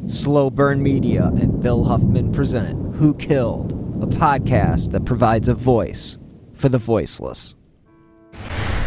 Slow Burn Media and Bill Huffman present Who Killed, a podcast that provides a voice for the voiceless.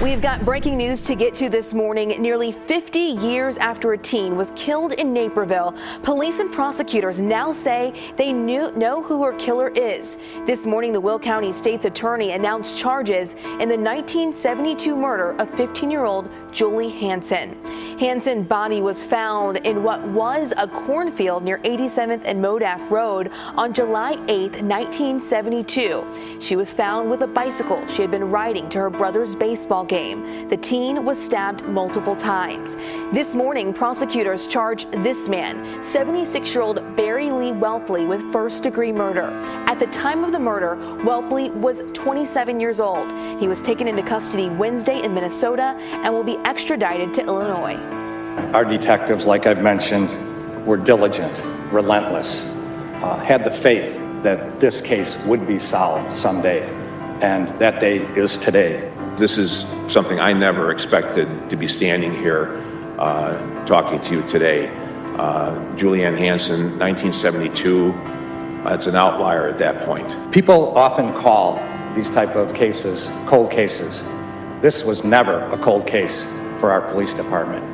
We've got breaking news to get to this morning. Nearly 50 years after a teen was killed in Naperville, police and prosecutors now say they know who her killer is. This morning, the Will County State's Attorney announced charges in the 1972 murder of 15-year-old Julie Hanson. Hanson's body was found in what was a cornfield near 87th and Modaff Road on July 8, 1972. She was found with a bicycle she had been riding to her brother's baseball game. The teen was stabbed multiple times. This morning, prosecutors charged this man, 76-year-old Barry Lee Welpley, with first-degree murder. At the time of the murder, Welpley was 27 years old. He was taken into custody Wednesday in Minnesota and will be extradited to Illinois. Our detectives, like I've mentioned, were diligent, relentless, had the faith that this case would be solved someday, and that day is today. This is something I never expected to be standing here talking to you today. Julie Ann Hanson, 1972, it's an outlier at that point. People often call these type of cases cold cases. This was never a cold case for our police department.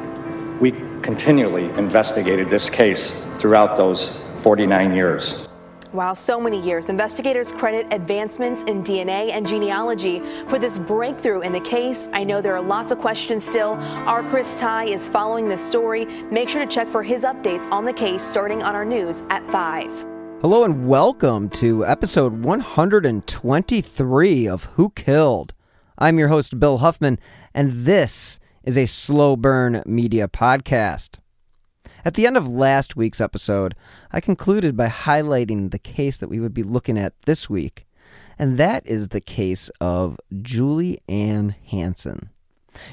We continually investigated this case throughout those 49 years. Wow, so many years. Investigators credit advancements in DNA and genealogy for this breakthrough in the case. I know there are lots of questions still. Our Chris Ty is following this story. Make sure to check for his updates on the case starting on our news at 5. Hello and welcome to episode 123 of Who Killed. I'm your host, Bill Huffman, and this is a Slow Burn Media podcast. At the end of last week's episode, I concluded by highlighting the case that we would be looking at this week, and that is the case of Julie Ann Hanson.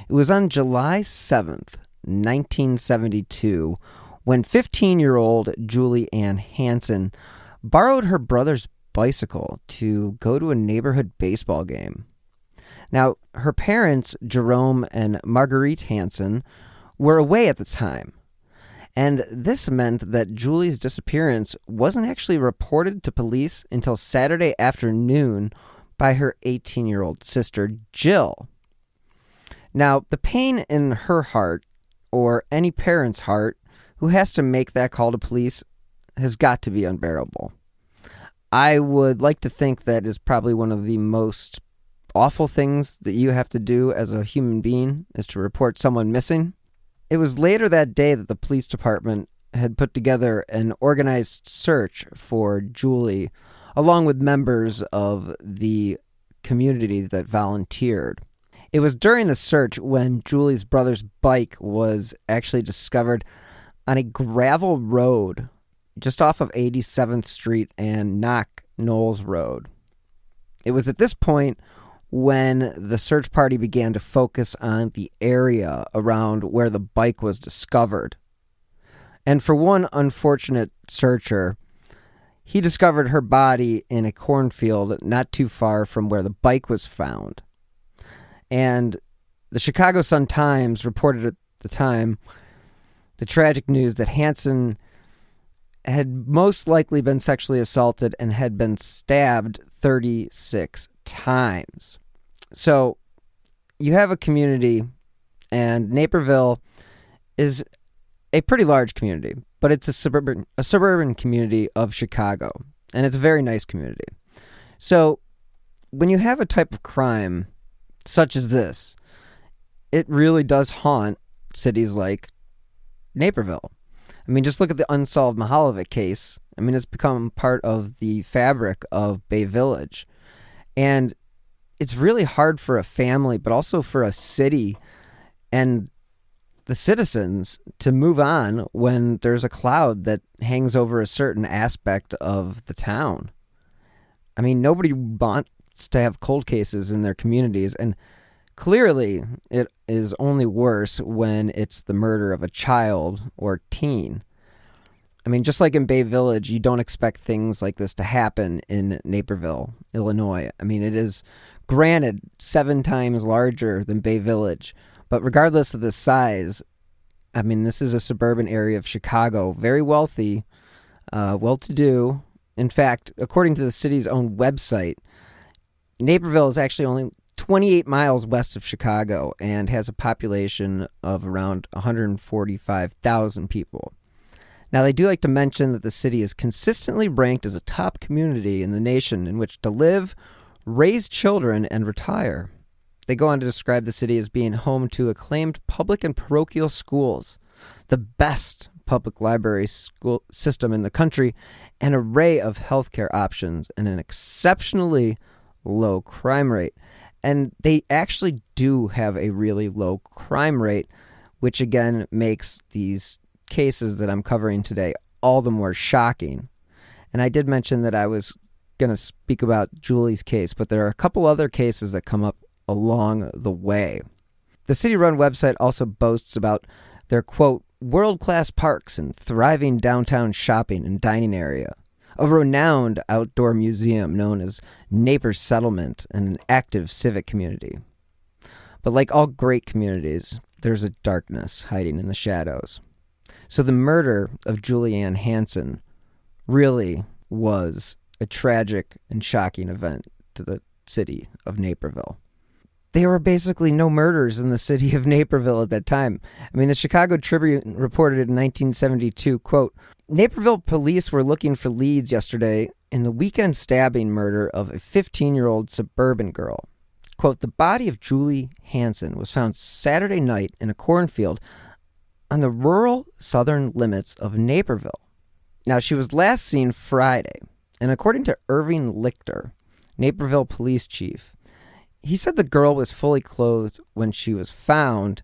It was on July 7th, 1972, when 15-year-old Julie Ann Hanson borrowed her brother's bicycle to go to a neighborhood baseball game. Now, her parents, Jerome and Marguerite Hanson, were away at the time. And this meant that Julie's disappearance wasn't actually reported to police until Saturday afternoon by her 18-year-old sister, Jill. Now, the pain in her heart, or any parent's heart, who has to make that call to police, has got to be unbearable. I would like to think that is probably one of the most awful things that you have to do as a human being, is to report someone missing. It was later that day that the police department had put together an organized search for Julie, along with members of the community that volunteered. It was during the search when Julie's brother's bike was actually discovered on a gravel road just off of 87th Street and Knock Knowles Road. It was at this point when the search party began to focus on the area around where the bike was discovered. And for one unfortunate searcher, he discovered her body in a cornfield not too far from where the bike was found. And the Chicago Sun-Times reported at the time the tragic news that Hanson had most likely been sexually assaulted and had been stabbed 36 times. So you have a community, and Naperville is a pretty large community, but it's a suburban community of Chicago, and it's a very nice community. So when you have a type of crime such as this, it really does haunt cities like Naperville. I mean, just look at the unsolved Mahalovic case. I mean, it's become part of the fabric of Bay Village. And it's really hard for a family, but also for a city and the citizens to move on when there's a cloud that hangs over a certain aspect of the town. I mean, nobody wants to have cold cases in their communities, and clearly it is only worse when it's the murder of a child or teen. I mean, just like in Bay Village, you don't expect things like this to happen in Naperville, Illinois. I mean, it is, granted, 7 times larger than Bay Village, but regardless of the size, I mean, this is a suburban area of Chicago, very wealthy, well-to-do. In fact, according to the city's own website, Naperville is actually only 28 miles west of Chicago and has a population of around 145,000 people. Now, they do like to mention that the city is consistently ranked as a top community in the nation in which to live, raise children, and retire. They go on to describe the city as being home to acclaimed public and parochial schools, the best public library school system in the country, an array of healthcare options, and an exceptionally low crime rate. And they actually do have a really low crime rate, which again makes these cases that I'm covering today all the more shocking. And I did mention that I was going to speak about Julie's case, but there are a couple other cases that come up along the way. The city-run website also boasts about their, quote, world-class parks and thriving downtown shopping and dining area, a renowned outdoor museum known as Naples Settlement, and an active civic community. But like all great communities, there's a darkness hiding in the shadows. So the murder of Julie Ann Hanson really was a tragic and shocking event to the city of Naperville. There were basically no murders in the city of Naperville at that time. I mean, the Chicago Tribune reported in 1972, quote, Naperville police were looking for leads yesterday in the weekend stabbing murder of a 15-year-old suburban girl. Quote, the body of Julie Hanson was found Saturday night in a cornfield on the rural southern limits of Naperville. Now, she was last seen Friday, and according to Irving Lichter, Naperville police chief, he said the girl was fully clothed when she was found,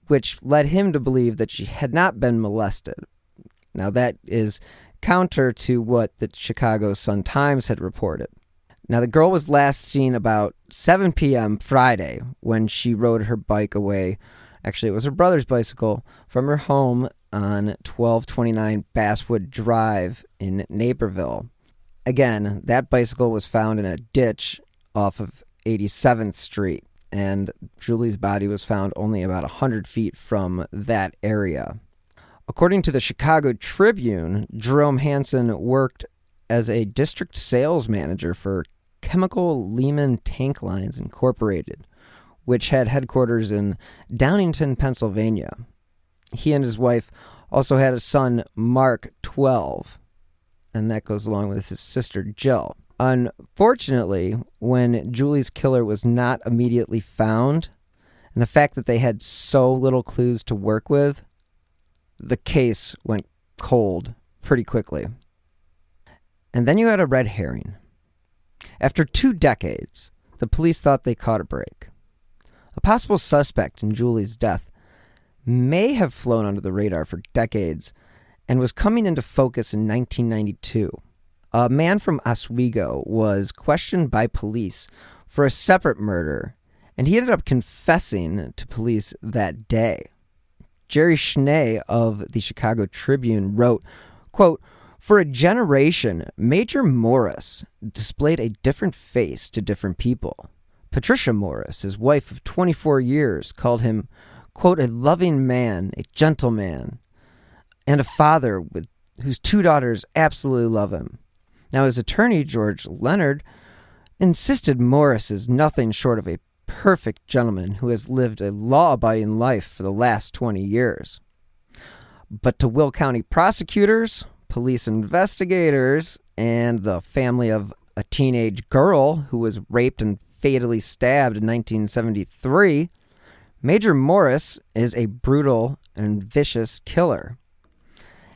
which led him to believe that she had not been molested. Now, that is counter to what the Chicago Sun-Times had reported. Now, the girl was last seen about 7 p.m. Friday when she rode her bike away. Actually, it was her brother's bicycle from her home on 1229 Basswood Drive in Naperville. Again, that bicycle was found in a ditch off of 87th Street, and Julie's body was found only about 100 feet from that area. According to the Chicago Tribune, Jerome Hanson worked as a district sales manager for Chemical Lehman Tank Lines Incorporated, which had headquarters in Downingtown, Pennsylvania. He and his wife also had a son, Mark, 12, and that goes along with his sister, Jill. Unfortunately, when Julie's killer was not immediately found, and the fact that they had so little clues to work with, the case went cold pretty quickly. And then you had a red herring. After 2 decades, the police thought they caught a break. A possible suspect in Julie's death may have flown under the radar for decades and was coming into focus in 1992. A man from Oswego was questioned by police for a separate murder, and he ended up confessing to police that day. Jerry Schnee of the Chicago Tribune wrote, quote, for a generation, Major Morris displayed a different face to different people. Patricia Morris, his wife of 24 years, called him, quote, a loving man, a gentleman, and a father whose 2 daughters absolutely love him. Now, his attorney, George Leonard, insisted Morris is nothing short of a perfect gentleman who has lived a law-abiding life for the last 20 years. But to Will County prosecutors, police investigators, and the family of a teenage girl who was raped and fatally stabbed in 1973, Major Morris is a brutal and vicious killer.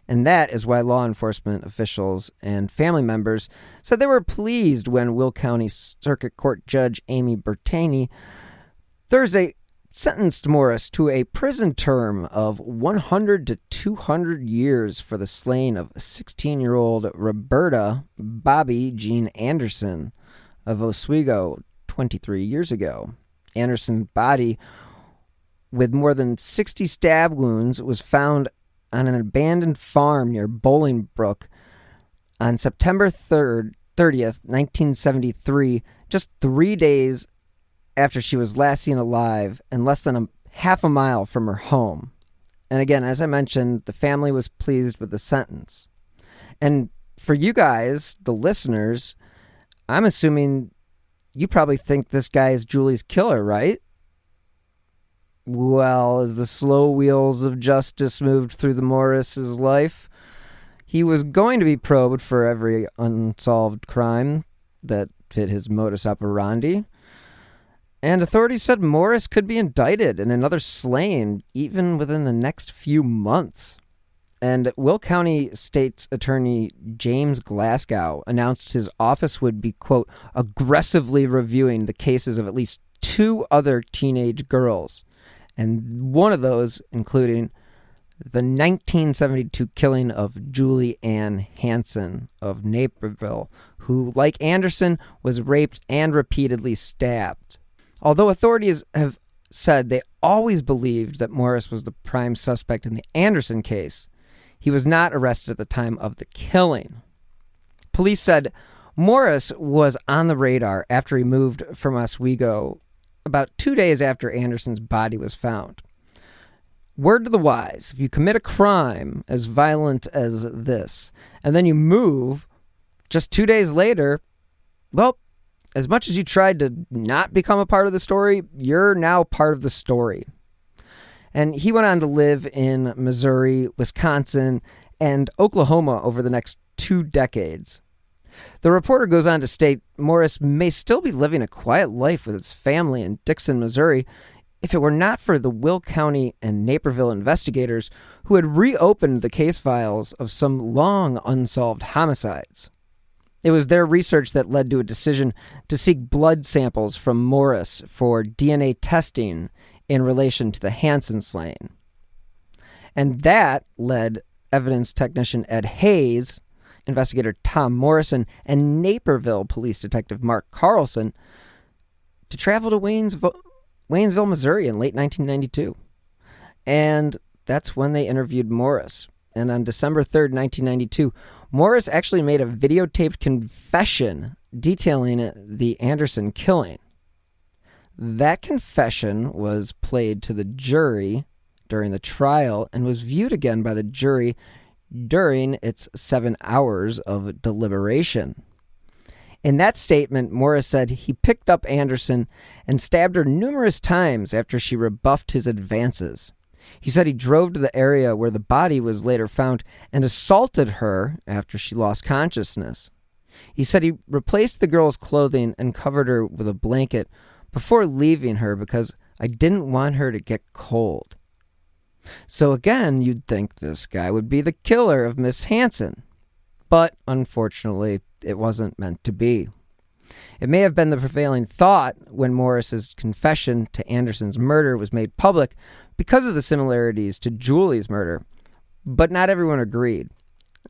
And that is why law enforcement officials and family members said they were pleased when Will County Circuit Court Judge Amy Bertani Thursday sentenced Morris to a prison term of 100 to 200 years for the slaying of 16-year-old Roberta Bobby Jean Anderson of Oswego 23 years ago. Anderson's body, with more than 60 stab wounds, was found on an abandoned farm near Bolingbrook on September 30th, 1973, just 3 days after she was last seen alive and less than half a mile from her home. And again, as I mentioned, the family was pleased with the sentence. And for you guys, the listeners, I'm assuming you probably think this guy is Julie's killer, right? Well, as the slow wheels of justice moved through the Morris's life, he was going to be probed for every unsolved crime that fit his modus operandi. And authorities said Morris could be indicted and another slain even within the next few months. And Will County State's Attorney James Glasgow announced his office would be, quote, aggressively reviewing the cases of at least 2 other teenage girls. And one of those including the 1972 killing of Julie Ann Hanson of Naperville, who, like Anderson, was raped and repeatedly stabbed. Although authorities have said they always believed that Morris was the prime suspect in the Anderson case, he was not arrested at the time of the killing. Police said Morris was on the radar after he moved from Oswego about 2 days after Anderson's body was found. Word to the wise, if you commit a crime as violent as this, and then you move just 2 days later, well, as much as you tried to not become a part of the story, you're now part of the story. And he went on to live in Missouri, Wisconsin, and Oklahoma over the next 2 decades. The reporter goes on to state Morris may still be living a quiet life with his family in Dixon, Missouri, if it were not for the Will County and Naperville investigators who had reopened the case files of some long unsolved homicides. It was their research that led to a decision to seek blood samples from Morris for DNA testing in relation to the Hanson slaying. And that led evidence technician Ed Hayes, investigator Tom Morrison, and Naperville police detective Mark Carlson to travel to Waynesville, Missouri in late 1992. And that's when they interviewed Morris. And on December 3rd, 1992, Morris actually made a videotaped confession detailing the Anderson killing. That confession was played to the jury during the trial and was viewed again by the jury during its 7 hours of deliberation. In that statement, Morris said he picked up Anderson and stabbed her numerous times after she rebuffed his advances. He said he drove to the area where the body was later found and assaulted her after she lost consciousness. He said he replaced the girl's clothing and covered her with a blanket before leaving her because I didn't want her to get cold. So again, you'd think this guy would be the killer of Miss Hanson. But unfortunately, it wasn't meant to be. It may have been the prevailing thought when Morris's confession to Anderson's murder was made public because of the similarities to Julie's murder, but not everyone agreed.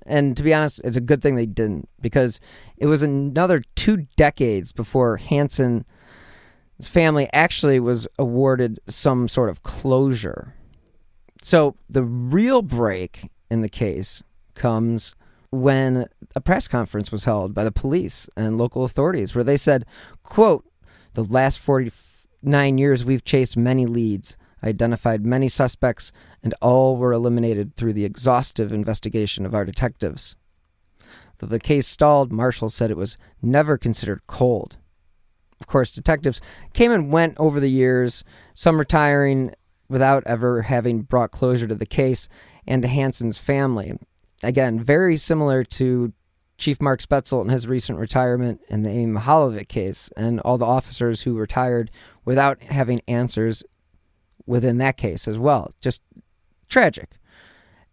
And to be honest, it's a good thing they didn't, because it was another 2 decades before Hanson's family actually was awarded some sort of closure. So the real break in the case comes when a press conference was held by the police and local authorities where they said, quote, "The last 49 years we've chased many leads, identified many suspects, and all were eliminated through the exhaustive investigation of our detectives. Though the case stalled, Marshall said it was never considered cold." Of course, detectives came and went over the years, some retiring without ever having brought closure to the case and to Hanson's family. Again, very similar to Chief Mark Spetzel and his recent retirement in the Amy Mahalovic case and all the officers who retired without having answers within that case as well. Just tragic.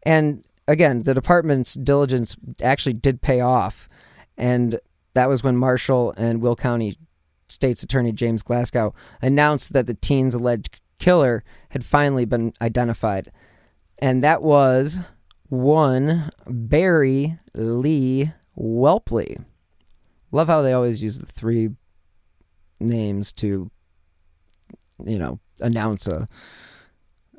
And again, the department's diligence actually did pay off. And that was when Marshall and Will County State's Attorney James Glasgow announced that the teen's alleged killer had finally been identified. And that was one Barry Lee Welpley. Love how they always use the 3 names to, announce a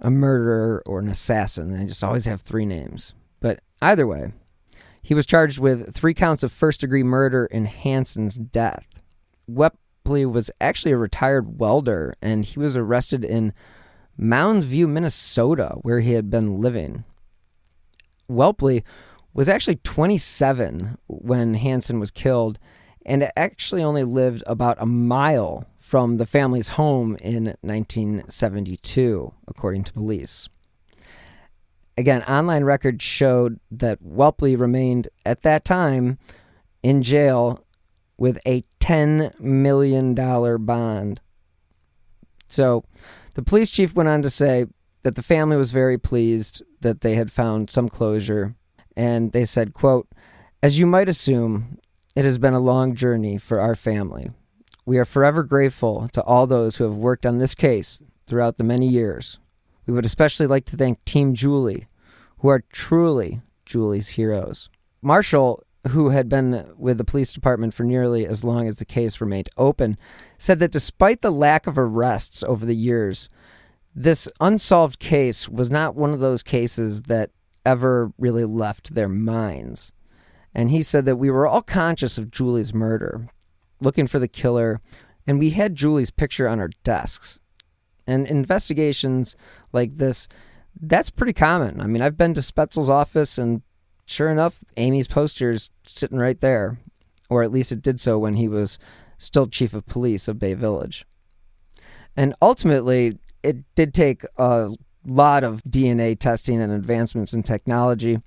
murderer or an assassin. They just always have 3 names. But either way, he was charged with 3 counts of first-degree murder in Hanson's death. Welpley was actually a retired welder, and he was arrested in Mounds View, Minnesota, where he had been living. Whelpley was actually 27 when Hanson was killed, and actually only lived about a mile from the family's home in 1972, according to police. Again, online records showed that Whelpley remained at that time in jail with a $10 million bond. So the police chief went on to say that the family was very pleased that they had found some closure. And they said, quote, "As you might assume, it has been a long journey for our family. We are forever grateful to all those who have worked on this case throughout the many years. We would especially like to thank Team Julie, who are truly Julie's heroes." Marshall, who had been with the police department for nearly as long as the case remained open, said that despite the lack of arrests over the years, this unsolved case was not one of those cases that ever really left their minds. And he said that we were all conscious of Julie's murder, looking for the killer, and we had Julie's picture on our desks. And investigations like this, that's pretty common. I mean, I've been to Spetzel's office, and sure enough, Amy's poster's sitting right there. Or at least it did so when he was still chief of police of Bay Village. And ultimately, it did take a lot of DNA testing and advancements in technology.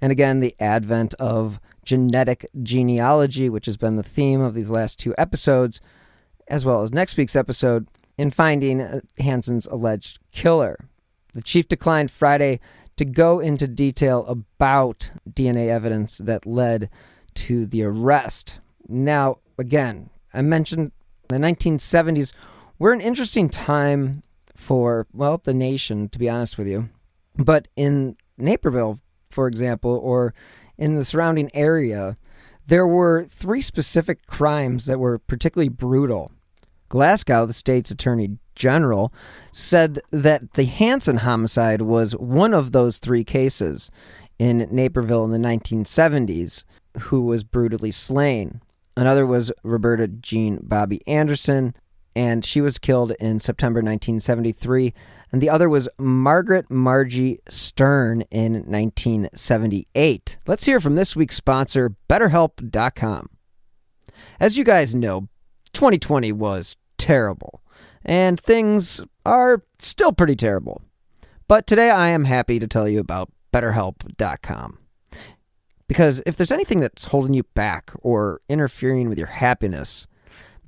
And again, the advent of genetic genealogy, which has been the theme of these last two episodes, as well as next week's episode, in finding Hanson's alleged killer. The chief declined Friday to go into detail about DNA evidence that led to the arrest. Now, again, I mentioned the 1970s were an interesting time for, well, the nation, to be honest with you. But in Naperville, for example, or in the surrounding area, there were three specific crimes that were particularly brutal. Glasgow, the state's attorney general, said that the Hanson homicide was one of those three cases in Naperville in the 1970s, who was brutally slain. Another was Roberta Jean Bobby Anderson, and she was killed in September 1973. And the other was Margaret Margie Stern in 1978. Let's hear from this week's sponsor, BetterHelp.com. As you guys know, 2020 was terrible, and things are still pretty terrible. But today I am happy to tell you about BetterHelp.com. Because if there's anything that's holding you back or interfering with your happiness,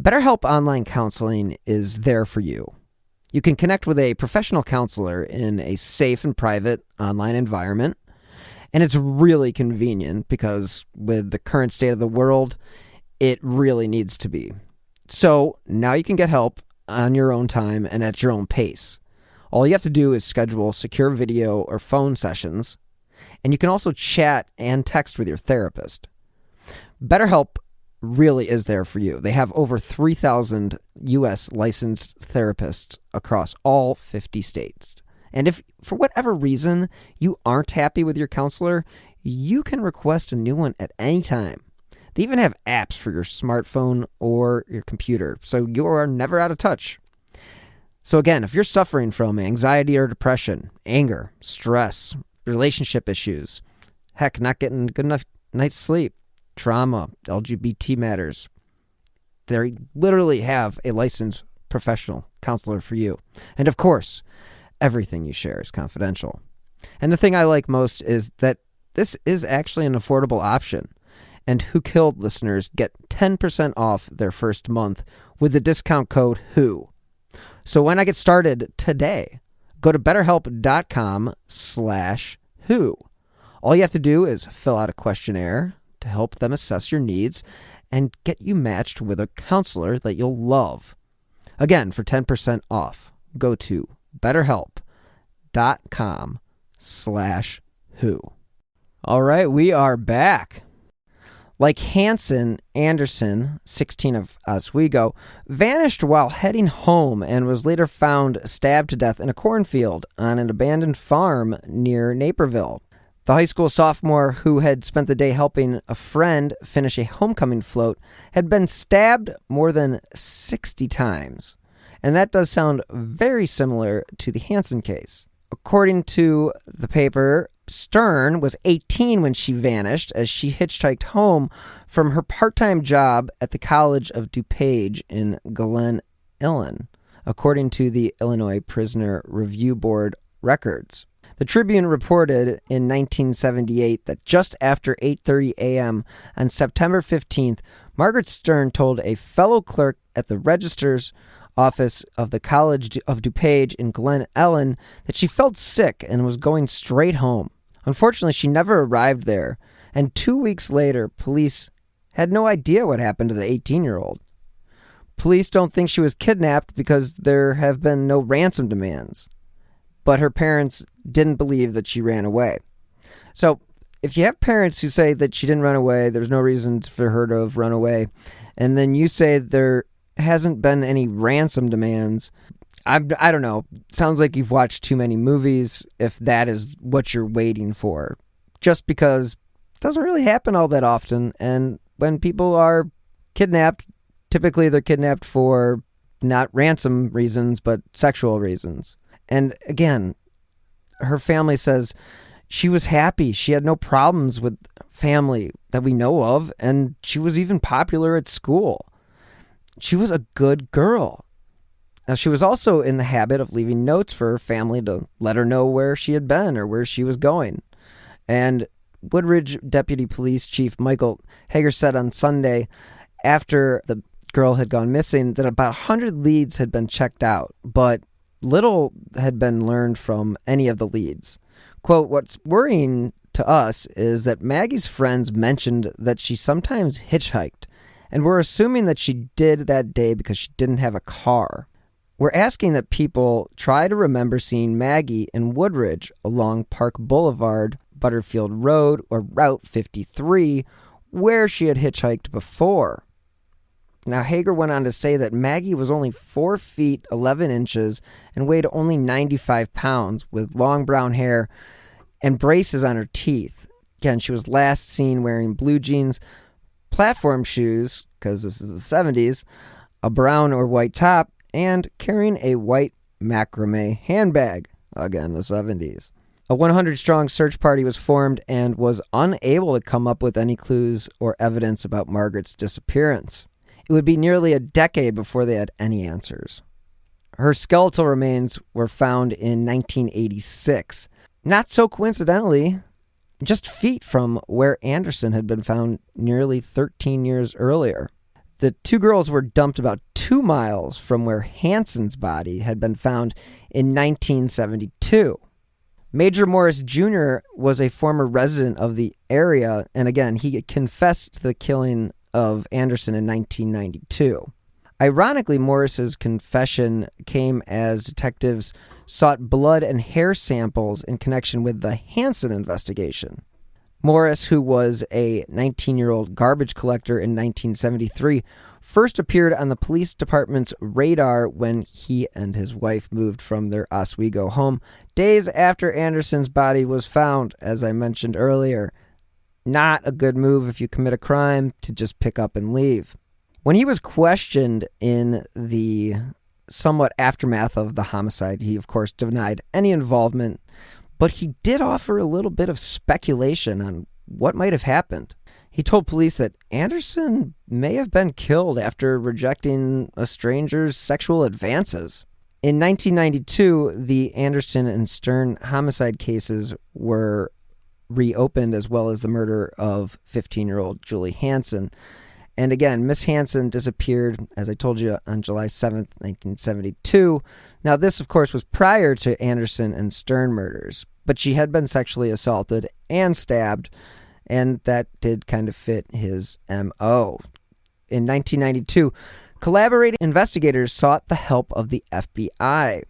BetterHelp Online Counseling is there for you. You can connect with a professional counselor in a safe and private online environment, and it's really convenient because with the current state of the world, it really needs to be. So now you can get help on your own time and at your own pace. All you have to do is schedule secure video or phone sessions, and you can also chat and text with your therapist. BetterHelp really is there for you. They have over 3,000 U.S. licensed therapists across all 50 states. And if, for whatever reason, you aren't happy with your counselor, you can request a new one at any time. They even have apps for your smartphone or your computer, so you are never out of touch. So again, if you're suffering from anxiety or depression, anger, stress, relationship issues, heck, not getting good enough night's sleep, trauma, LGBT matters, they literally have a licensed professional counselor for you. And of course, everything you share is confidential. And the thing I like most is that this is actually an affordable option. And Who Killed listeners get 10% off their first month with the discount code WHO. So when I get started today, go to betterhelp.com/WHO. All you have to do is fill out a questionnaire to help them assess your needs and get you matched with a counselor that you'll love. Again, for 10% off, go to betterhelp.com/WHO. All right, we are back. Like Hanson, Anderson, 16 of Oswego, vanished while heading home and was later found stabbed to death in a cornfield on an abandoned farm near Naperville. The high school sophomore who had spent the day helping a friend finish a homecoming float had been stabbed more than 60 times. And that does sound very similar to the Hanson case. According to the paper, Stern was 18 when she vanished as she hitchhiked home from her part-time job at the College of DuPage in Glen Ellyn, according to the Illinois Prisoner Review Board records. The Tribune reported in 1978 that just after 8:30 a.m. on September 15th, Margaret Stern told a fellow clerk at the registrar's office of the College of DuPage in Glen Ellyn that she felt sick and was going straight home. Unfortunately, she never arrived there, and 2 weeks later, police had no idea what happened to the 18-year-old. Police don't think she was kidnapped because there have been no ransom demands, but her parents didn't believe that she ran away. So, if you have parents who say that she didn't run away, there's no reason for her to have run away, and then you say there hasn't been any ransom demands, I don't know. Sounds like you've watched too many movies if that is what you're waiting for. Just because it doesn't really happen all that often, and when people are kidnapped, typically they're kidnapped for not ransom reasons, but sexual reasons. And again, her family says she was happy. She had no problems with family that we know of, and she was even popular at school. She was a good girl. Now, she was also in the habit of leaving notes for her family to let her know where she had been or where she was going. And Woodridge Deputy Police Chief Michael Hager said on Sunday, after the girl had gone missing, that about 100 leads had been checked out, but little had been learned from any of the leads. Quote, "What's worrying to us is that Maggie's friends mentioned that she sometimes hitchhiked, and we're assuming that she did that day because she didn't have a car. We're asking that people try to remember seeing Maggie in Woodridge along Park Boulevard, Butterfield Road, or Route 53, where she had hitchhiked before." Now, Hager went on to say that Maggie was only 4 feet 11 inches and weighed only 95 pounds with long brown hair and braces on her teeth. Again, she was last seen wearing blue jeans, platform shoes, because this is the 70s, a brown or white top, and carrying a white macrame handbag, again, the 70s. A 100-strong search party was formed and was unable to come up with any clues or evidence about Margaret's disappearance. It would be nearly a decade before they had any answers. Her skeletal remains were found in 1986. Not so coincidentally, just feet from where Anderson had been found nearly 13 years earlier. The two girls were dumped about 2 miles from where Hanson's body had been found in 1972. Major Morris Jr. was a former resident of the area, and again, he confessed to the killing of Anderson in 1992. Ironically, Morris's confession came as detectives sought blood and hair samples in connection with the Hanson investigation. Morris, who was a 19-year-old garbage collector in 1973, first appeared on the police department's radar when he and his wife moved from their Oswego home days after Anderson's body was found, as I mentioned earlier. Not a good move if you commit a crime to just pick up and leave. When he was questioned in the somewhat aftermath of the homicide, he, of course, denied any involvement, but he did offer a little bit of speculation on what might have happened. He told police that Anderson may have been killed after rejecting a stranger's sexual advances. In 1992, the Anderson and Stern homicide cases were reopened, as well as the murder of 15-year-old Julie Hanson. And again, Miss Hanson disappeared, as I told you, on July 7th, 1972. Now, this, of course, was prior to Anderson and Stern murders, but she had been sexually assaulted and stabbed, and that did kind of fit his M.O. In 1992, collaborating investigators sought the help of the FBI.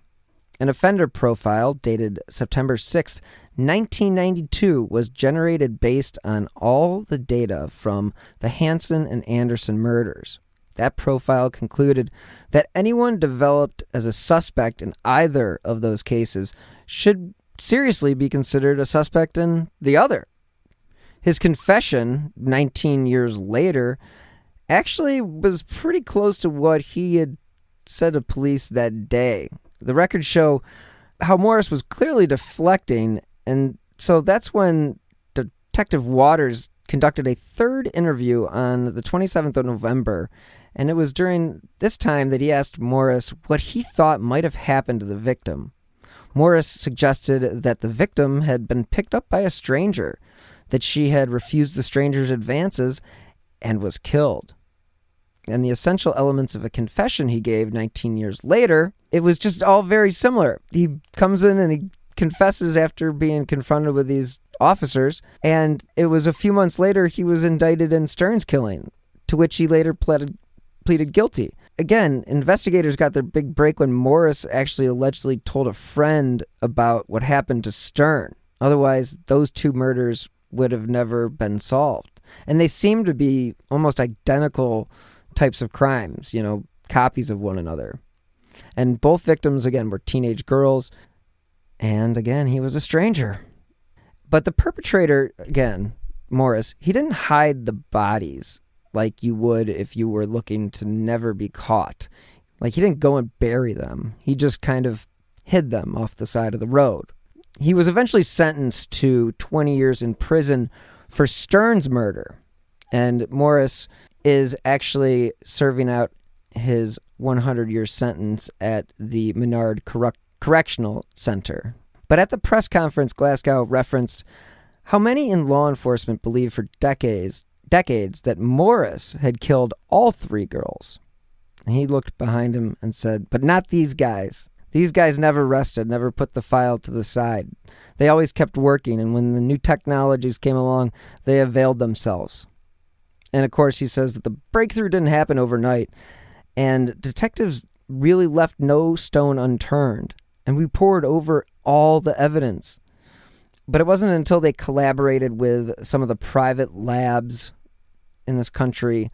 An offender profile dated September 6, 1992 was generated based on all the data from the Hanson and Anderson murders. That profile concluded that anyone developed as a suspect in either of those cases should seriously be considered a suspect in the other. His confession, 19 years later, actually was pretty close to what he had said to police that day. The records show how Morris was clearly deflecting, and so that's when Detective Waters conducted a third interview on the 27th of November, and it was during this time that he asked Morris what he thought might have happened to the victim. Morris suggested that the victim had been picked up by a stranger, that she had refused the stranger's advances and was killed. And the essential elements of a confession he gave 19 years later, it was just all very similar. He comes in and he confesses after being confronted with these officers, and it was a few months later he was indicted in Stern's killing, to which he later pleaded guilty. Again, investigators got their big break when Morris actually allegedly told a friend about what happened to Stern. Otherwise, those two murders would have never been solved. And they seem to be almost identical types of crimes, copies of one another. And both victims, again, were teenage girls. And again, he was a stranger. But the perpetrator, again, Morris, he didn't hide the bodies like you would if you were looking to never be caught. Like, he didn't go and bury them. He just kind of hid them off the side of the road. He was eventually sentenced to 20 years in prison for Stern's murder. And Morris is actually serving out his 100-year sentence at the Menard Correctional Center. But at the press conference, Glasgow referenced how many in law enforcement believed for decades that Morris had killed all three girls. And he looked behind him and said, "But not these guys. These guys never rested, never put the file to the side. They always kept working, and when the new technologies came along, they availed themselves." And of course, he says that the breakthrough didn't happen overnight, and detectives really left no stone unturned, and we pored over all the evidence. But it wasn't until they collaborated with some of the private labs in this country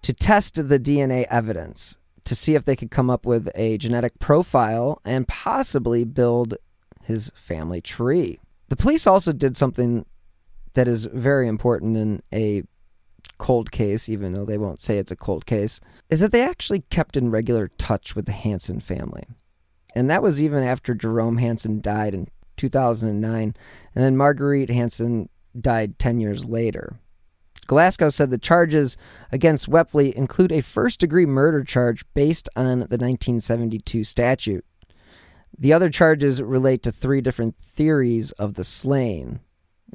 to test the DNA evidence to see if they could come up with a genetic profile and possibly build his family tree. The police also did something that is very important in a cold case, even though they won't say it's a cold case, is that they actually kept in regular touch with the Hanson family. And that was even after Jerome Hanson died in 2009, and then Marguerite Hanson died 10 years later. Glasgow said the charges against Wepley include a first-degree murder charge based on the 1972 statute. The other charges relate to 3 different theories of the slaying.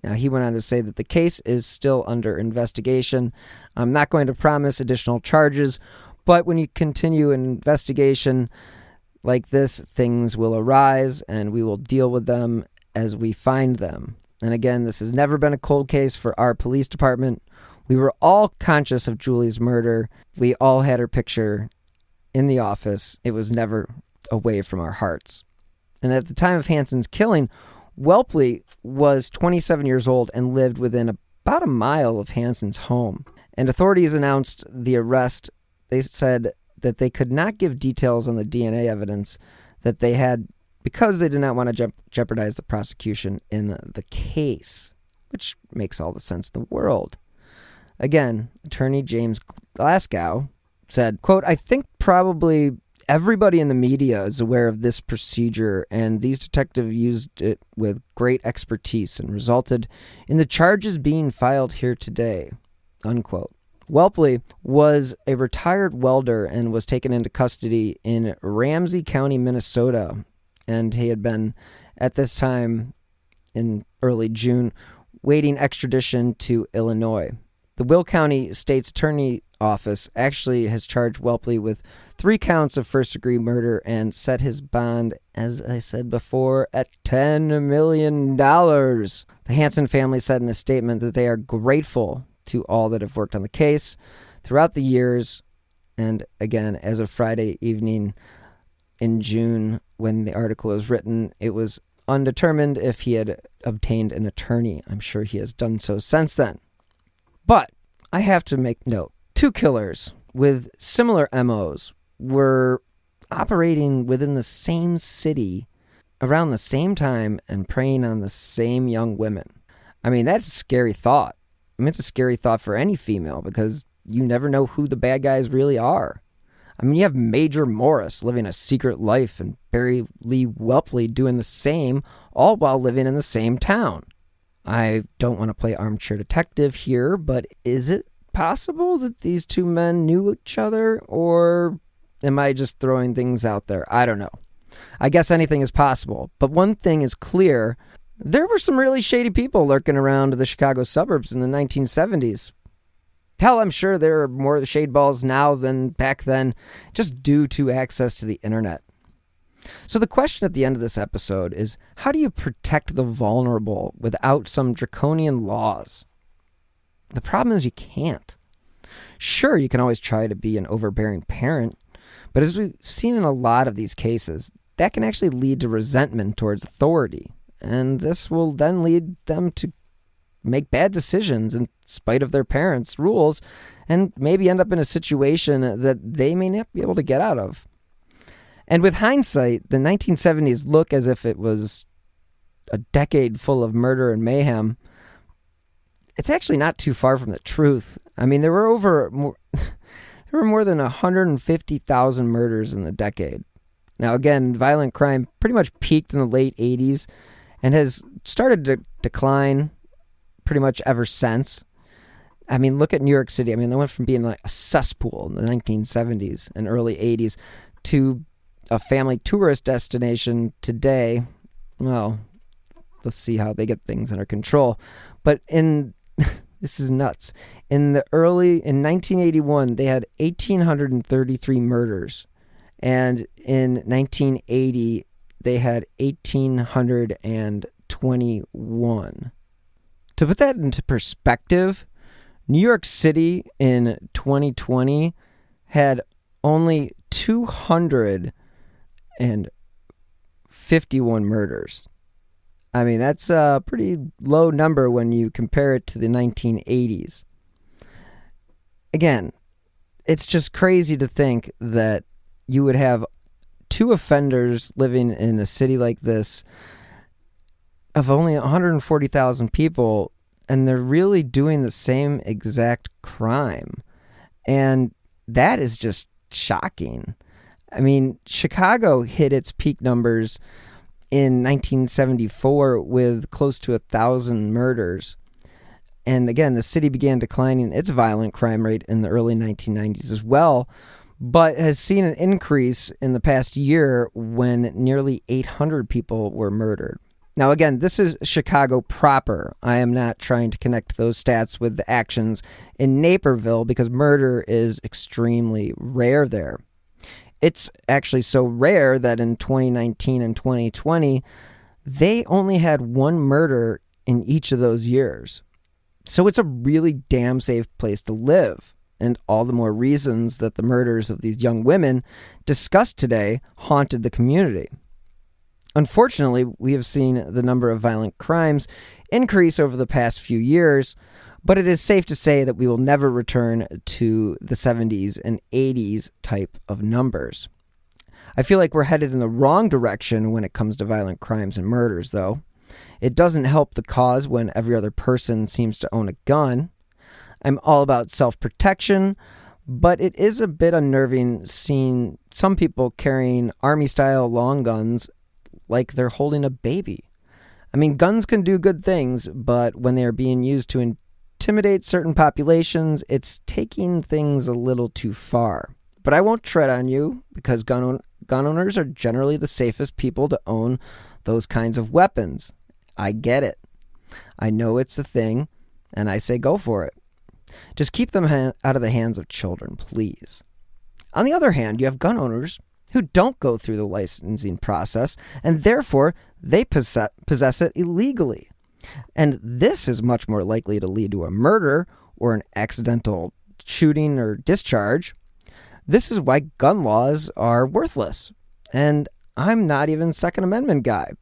Now, he went on to say that the case is still under investigation. I'm not going to promise additional charges, but when you continue an investigation like this, things will arise, and we will deal with them as we find them. And again, this has never been a cold case for our police department. We were all conscious of Julie's murder. We all had her picture in the office. It was never away from our hearts. And at the time of Hanson's killing, Welpley was 27 years old and lived within about a mile of Hanson's home. And authorities announced the arrest. They said that they could not give details on the DNA evidence that they had because they did not want to jeopardize the prosecution in the case, which makes all the sense in the world. Again, attorney James Glasgow said, quote, "I think probably everybody in the media is aware of this procedure, and these detectives used it with great expertise and resulted in the charges being filed here today," unquote. Welpley was a retired welder and was taken into custody in Ramsey County, Minnesota, and he had been, at this time in early June, waiting extradition to Illinois. The Will County State's Attorney Office actually has charged Welpley with 3 counts of first-degree murder and set his bond, as I said before, at $10 million. The Hanson family said in a statement that they are grateful to all that have worked on the case throughout the years. And again, as of Friday evening in June, when the article was written, it was undetermined if he had obtained an attorney. I'm sure he has done so since then. But I have to make note. 2 killers with similar MOs were operating within the same city around the same time and preying on the same young women. I mean, that's a scary thought. I mean, it's a scary thought for any female because you never know who the bad guys really are. I mean, you have Major Morris living a secret life and Barry Lee Welpley doing the same, all while living in the same town. I don't want to play armchair detective here, but is it possible that these two men knew each other, or am I just throwing things out there? I don't know. I guess anything is possible, but one thing is clear. There were some really shady people lurking around the Chicago suburbs in the 1970s. Hell, I'm sure there are more shade balls now than back then, just due to access to the internet. So the question at the end of this episode is, how do you protect the vulnerable without some draconian laws? The problem is you can't. Sure, you can always try to be an overbearing parent, but as we've seen in a lot of these cases, that can actually lead to resentment towards authority, and this will then lead them to make bad decisions in spite of their parents' rules and maybe end up in a situation that they may not be able to get out of. And with hindsight, the 1970s look as if it was a decade full of murder and mayhem. It's actually not too far from the truth. I mean, there were more than 150,000 murders in the decade. Now, again, violent crime pretty much peaked in the late 80s and has started to decline pretty much ever since. I mean, look at New York City. I mean, they went from being like a cesspool in the 1970s and early 80s to a family tourist destination today. Well, let's see how they get things under control. But this is nuts. In 1981, they had 1,833 murders. And in 1980, they had 1,821. To put that into perspective, New York City in 2020 had only 251 murders. I mean, that's a pretty low number when you compare it to the 1980s. Again, it's just crazy to think that you would have two offenders living in a city like this of only 140,000 people, and they're really doing the same exact crime. And that is just shocking. I mean, Chicago hit its peak numbers in 1974 with close to 1,000 murders. And again, the city began declining its violent crime rate in the early 1990s as well, but has seen an increase in the past year when nearly 800 people were murdered. Now, again, this is Chicago proper. I am not trying to connect those stats with the actions in Naperville because murder is extremely rare there. It's actually so rare that in 2019 and 2020, they only had one murder in each of those years. So it's a really damn safe place to live. And all the more reasons that the murders of these young women discussed today haunted the community. Unfortunately, we have seen the number of violent crimes increase over the past few years, but it is safe to say that we will never return to the 70s and 80s type of numbers. I feel like we're headed in the wrong direction when it comes to violent crimes and murders, though. It doesn't help the cause when every other person seems to own a gun. I'm all about self-protection, but it is a bit unnerving seeing some people carrying army-style long guns like they're holding a baby. I mean, guns can do good things, but when they are being used to intimidate certain populations, it's taking things a little too far. But I won't tread on you, because gun owners are generally the safest people to own those kinds of weapons. I get it. I know it's a thing, and I say go for it. Just keep them out of the hands of children, please. On the other hand, you have gun owners who don't go through the licensing process, and therefore they possess it illegally. And this is much more likely to lead to a murder or an accidental shooting or discharge. This is why gun laws are worthless. And I'm not even Second Amendment guy.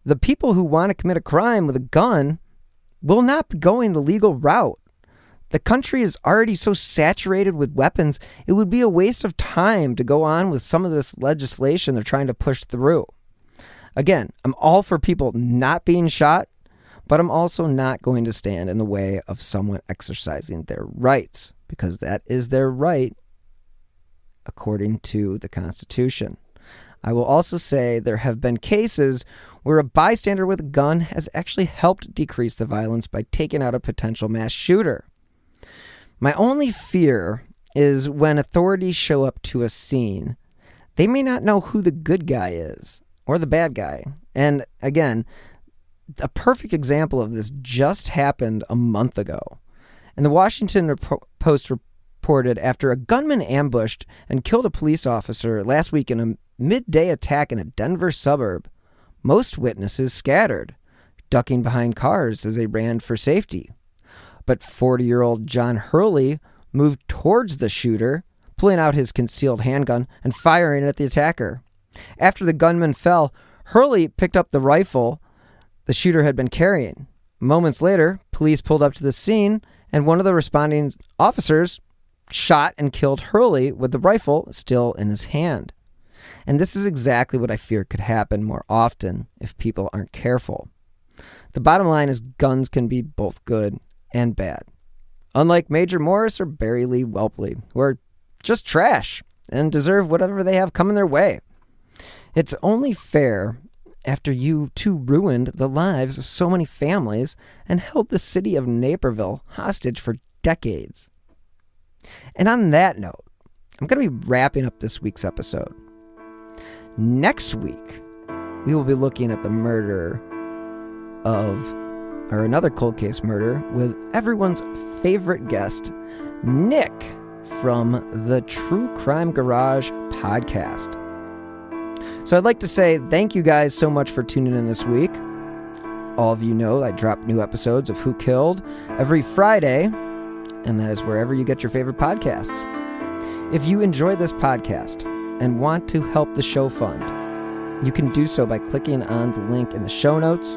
The people who want to commit a crime with a gun will not be going the legal route. The country is already so saturated with weapons, it would be a waste of time to go on with some of this legislation they're trying to push through. Again, I'm all for people not being shot, but I'm also not going to stand in the way of someone exercising their rights, because that is their right according to the Constitution. I will also say there have been cases where a bystander with a gun has actually helped decrease the violence by taking out a potential mass shooter. My only fear is when authorities show up to a scene, they may not know who the good guy is or the bad guy. And again, a perfect example of this just happened a month ago. And the Washington Post reported after a gunman ambushed and killed a police officer last week in a midday attack in a Denver suburb, most witnesses scattered, ducking behind cars as they ran for safety. But 40-year-old John Hurley moved towards the shooter, pulling out his concealed handgun and firing at the attacker. After the gunman fell, Hurley picked up the rifle the shooter had been carrying. Moments later, police pulled up to the scene, and one of the responding officers shot and killed Hurley with the rifle still in his hand. And this is exactly what I fear could happen more often if people aren't careful. The bottom line is guns can be both good and bad. Unlike Major Morris or Barry Lee Welpley, who are just trash and deserve whatever they have coming their way. It's only fair after you two ruined the lives of so many families and held the city of Naperville hostage for decades. And on that note, I'm going to be wrapping up this week's episode. Next week, we will be looking at the murder or another cold case murder with everyone's favorite guest, Nick from the True Crime Garage podcast. So I'd like to say thank you guys so much for tuning in this week. All of you know I drop new episodes of Who Killed every Friday, and that is wherever you get your favorite podcasts. If you enjoy this podcast and want to help the show fund, you can do so by clicking on the link in the show notes,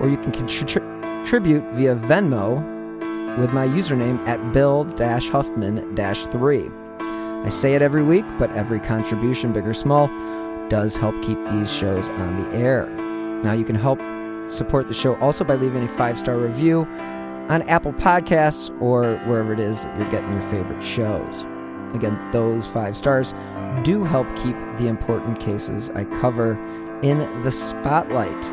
or you can contribute via Venmo with my username at Bill-Huffman-3. I say it every week, but every contribution, big or small, does help keep these shows on the air. Now you can help support the show also by leaving a 5-star review on Apple Podcasts or wherever it is that you're getting your favorite shows. Again, those 5 stars do help keep the important cases I cover in the spotlight.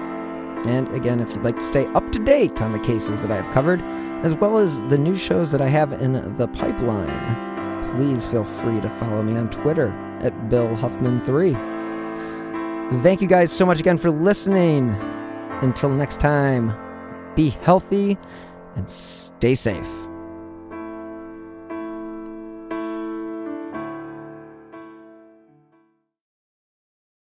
And again, if you'd like to stay up to date on the cases that I have covered, as well as the new shows that I have in the pipeline, please feel free to follow me on Twitter at BillHuffman3. Thank you guys so much again for listening. Until next time, be healthy and stay safe.